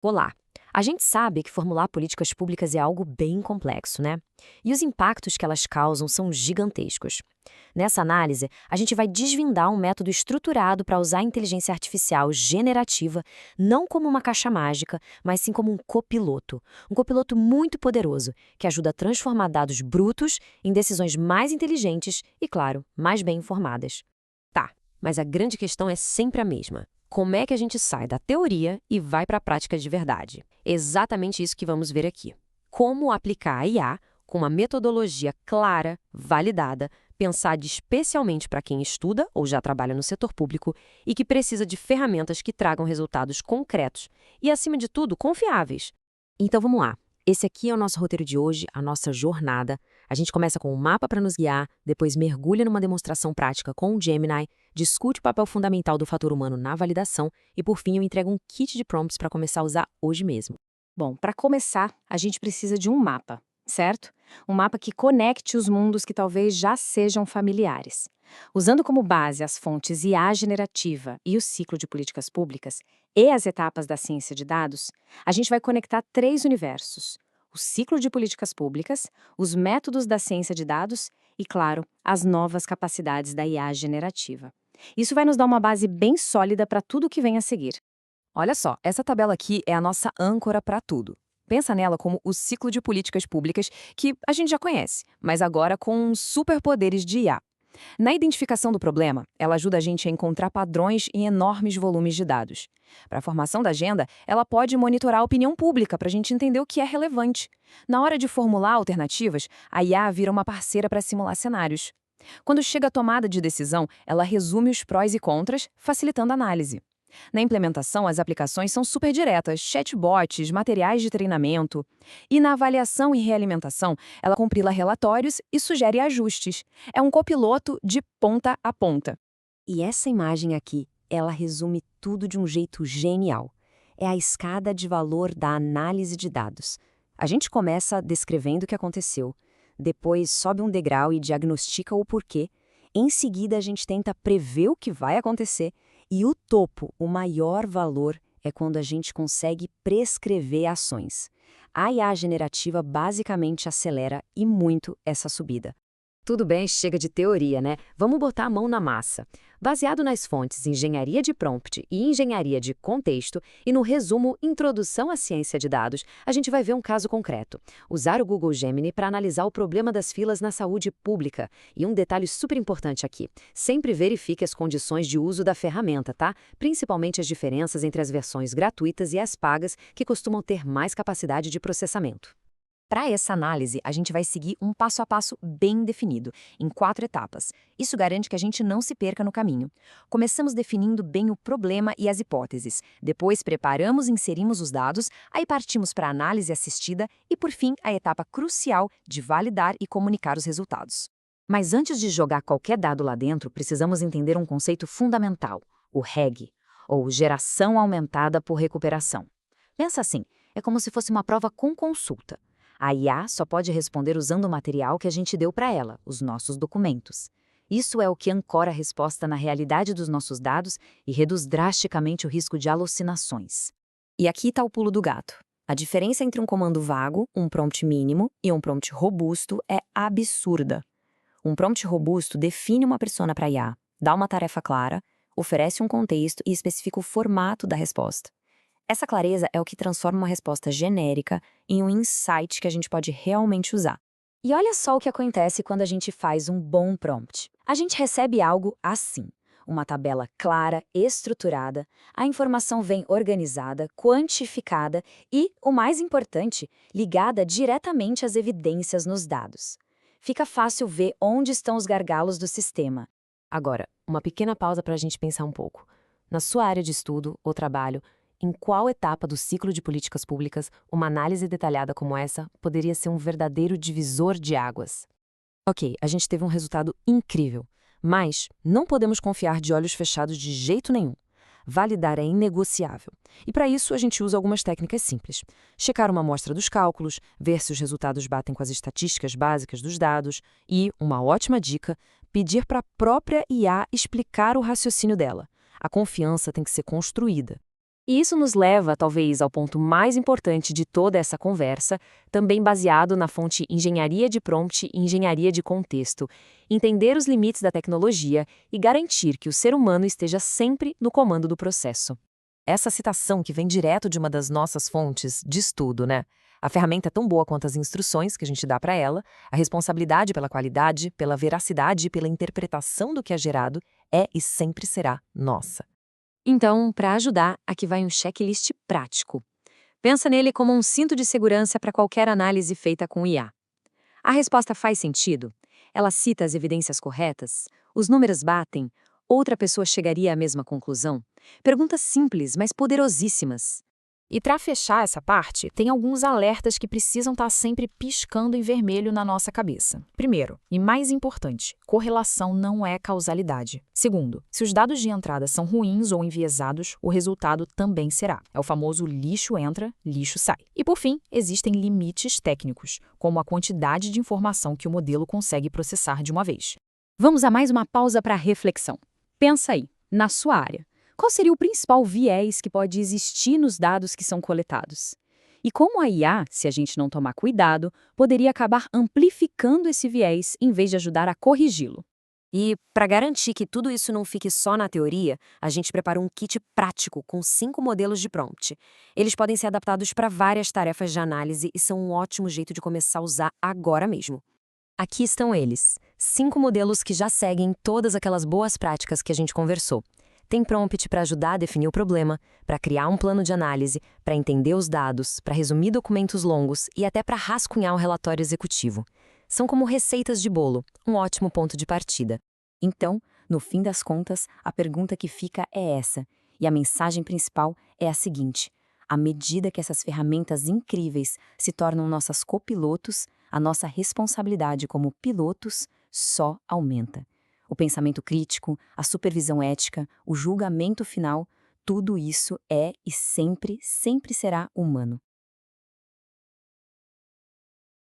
Olá! A gente sabe que formular políticas públicas é algo bem complexo, né? E os impactos que elas causam são gigantescos. Nessa análise, a gente vai desvendar um método estruturado para usar a inteligência artificial generativa não como uma caixa mágica, mas sim como um copiloto. Um copiloto muito poderoso, que ajuda a transformar dados brutos em decisões mais inteligentes e, claro, mais bem informadas. Tá, mas a grande questão é sempre a mesma. Como é que a gente sai da teoria e vai para a prática de verdade? Exatamente isso que vamos ver aqui. Como aplicar a IA com uma metodologia clara, validada, pensada especialmente para quem estuda ou já trabalha no setor público e que precisa de ferramentas que tragam resultados concretos e, acima de tudo, confiáveis. Então vamos lá. Esse aqui é o nosso roteiro de hoje, a nossa jornada. A gente começa com um mapa para nos guiar, depois mergulha numa demonstração prática com o Gemini, discute o papel fundamental do fator humano na validação e, por fim, eu entrego um kit de prompts para começar a usar hoje mesmo. Bom, para começar, a gente precisa de um mapa, certo? Um mapa que conecte os mundos que talvez já sejam familiares. Usando como base as fontes IA generativa e o ciclo de políticas públicas e as etapas da ciência de dados, a gente vai conectar três universos: o ciclo de políticas públicas, os métodos da ciência de dados e, claro, as novas capacidades da IA generativa. Isso vai nos dar uma base bem sólida para tudo o que vem a seguir. Olha só, essa tabela aqui é a nossa âncora para tudo. Pensa nela como o ciclo de políticas públicas que a gente já conhece, mas agora com superpoderes de IA. Na identificação do problema, ela ajuda a gente a encontrar padrões em enormes volumes de dados. Para a formação da agenda, ela pode monitorar a opinião pública para a gente entender o que é relevante. Na hora de formular alternativas, a IA vira uma parceira para simular cenários. Quando chega à tomada de decisão, ela resume os prós e contras, facilitando a análise. Na implementação, as aplicações são super diretas, chatbots, materiais de treinamento. E na avaliação e realimentação, ela compila relatórios e sugere ajustes. É um copiloto de ponta a ponta. E essa imagem aqui, ela resume tudo de um jeito genial. É a escada de valor da análise de dados. A gente começa descrevendo o que aconteceu, depois sobe um degrau e diagnostica o porquê. Em seguida, a gente tenta prever o que vai acontecer. E o topo, o maior valor, é quando a gente consegue prescrever ações. A IA generativa basicamente acelera e muito essa subida. Tudo bem, chega de teoria, né? Vamos botar a mão na massa. Baseado nas fontes Engenharia de Prompt e Engenharia de Contexto e no resumo Introdução à Ciência de Dados, a gente vai ver um caso concreto. Usar o Google Gemini para analisar o problema das filas na saúde pública. E um detalhe super importante aqui, sempre verifique as condições de uso da ferramenta, tá? Principalmente as diferenças entre as versões gratuitas e as pagas, que costumam ter mais capacidade de processamento. Para essa análise, a gente vai seguir um passo a passo bem definido, em 4 etapas. Isso garante que a gente não se perca no caminho. Começamos definindo bem o problema e as hipóteses. Depois, preparamos e inserimos os dados, aí partimos para a análise assistida e, por fim, a etapa crucial de validar e comunicar os resultados. Mas antes de jogar qualquer dado lá dentro, precisamos entender um conceito fundamental, o REG, ou Geração Aumentada por Recuperação. Pensa assim, é como se fosse uma prova com consulta. A IA só pode responder usando o material que a gente deu para ela, os nossos documentos. Isso é o que ancora a resposta na realidade dos nossos dados e reduz drasticamente o risco de alucinações. E aqui está o pulo do gato. A diferença entre um comando vago, um prompt mínimo, e um prompt robusto é absurda. Um prompt robusto define uma persona para a IA, dá uma tarefa clara, oferece um contexto e especifica o formato da resposta. Essa clareza é o que transforma uma resposta genérica em um insight que a gente pode realmente usar. E olha só o que acontece quando a gente faz um bom prompt. A gente recebe algo assim: uma tabela clara, estruturada, a informação vem organizada, quantificada e, o mais importante, ligada diretamente às evidências nos dados. Fica fácil ver onde estão os gargalos do sistema. Agora, uma pequena pausa para a gente pensar um pouco. Na sua área de estudo ou trabalho, em qual etapa do ciclo de políticas públicas uma análise detalhada como essa poderia ser um verdadeiro divisor de águas? Ok, a gente teve um resultado incrível, mas não podemos confiar de olhos fechados de jeito nenhum. Validar é inegociável. E para isso a gente usa algumas técnicas simples. Checar uma amostra dos cálculos, ver se os resultados batem com as estatísticas básicas dos dados e, uma ótima dica, pedir para a própria IA explicar o raciocínio dela. A confiança tem que ser construída. E isso nos leva, talvez, ao ponto mais importante de toda essa conversa, também baseado na fonte engenharia de prompt e engenharia de contexto, entender os limites da tecnologia e garantir que o ser humano esteja sempre no comando do processo. Essa citação, que vem direto de uma das nossas fontes, diz tudo, né? A ferramenta é tão boa quanto as instruções que a gente dá para ela, a responsabilidade pela qualidade, pela veracidade e pela interpretação do que é gerado é e sempre será nossa. Então, para ajudar, aqui vai um checklist prático. Pensa nele como um cinto de segurança para qualquer análise feita com IA. A resposta faz sentido? Ela cita as evidências corretas? Os números batem? Outra pessoa chegaria à mesma conclusão? Perguntas simples, mas poderosíssimas. E para fechar essa parte, tem alguns alertas que precisam estar sempre piscando em vermelho na nossa cabeça. Primeiro, e mais importante, correlação não é causalidade. Segundo, se os dados de entrada são ruins ou enviesados, o resultado também será. É o famoso lixo entra, lixo sai. E por fim, existem limites técnicos, como a quantidade de informação que o modelo consegue processar de uma vez. Vamos a mais uma pausa para reflexão. Pensa aí, na sua área. Qual seria o principal viés que pode existir nos dados que são coletados? E como a IA, se a gente não tomar cuidado, poderia acabar amplificando esse viés em vez de ajudar a corrigi-lo? E, para garantir que tudo isso não fique só na teoria, a gente preparou um kit prático com 5 modelos de prompt. Eles podem ser adaptados para várias tarefas de análise e são um ótimo jeito de começar a usar agora mesmo. Aqui estão eles, 5 modelos que já seguem todas aquelas boas práticas que a gente conversou. Tem prompt para ajudar a definir o problema, para criar um plano de análise, para entender os dados, para resumir documentos longos e até para rascunhar um relatório executivo. São como receitas de bolo, um ótimo ponto de partida. Então, no fim das contas, a pergunta que fica é essa, e a mensagem principal é a seguinte: à medida que essas ferramentas incríveis se tornam nossas copilotos, a nossa responsabilidade como pilotos só aumenta. O pensamento crítico, a supervisão ética, o julgamento final, tudo isso é e sempre será humano.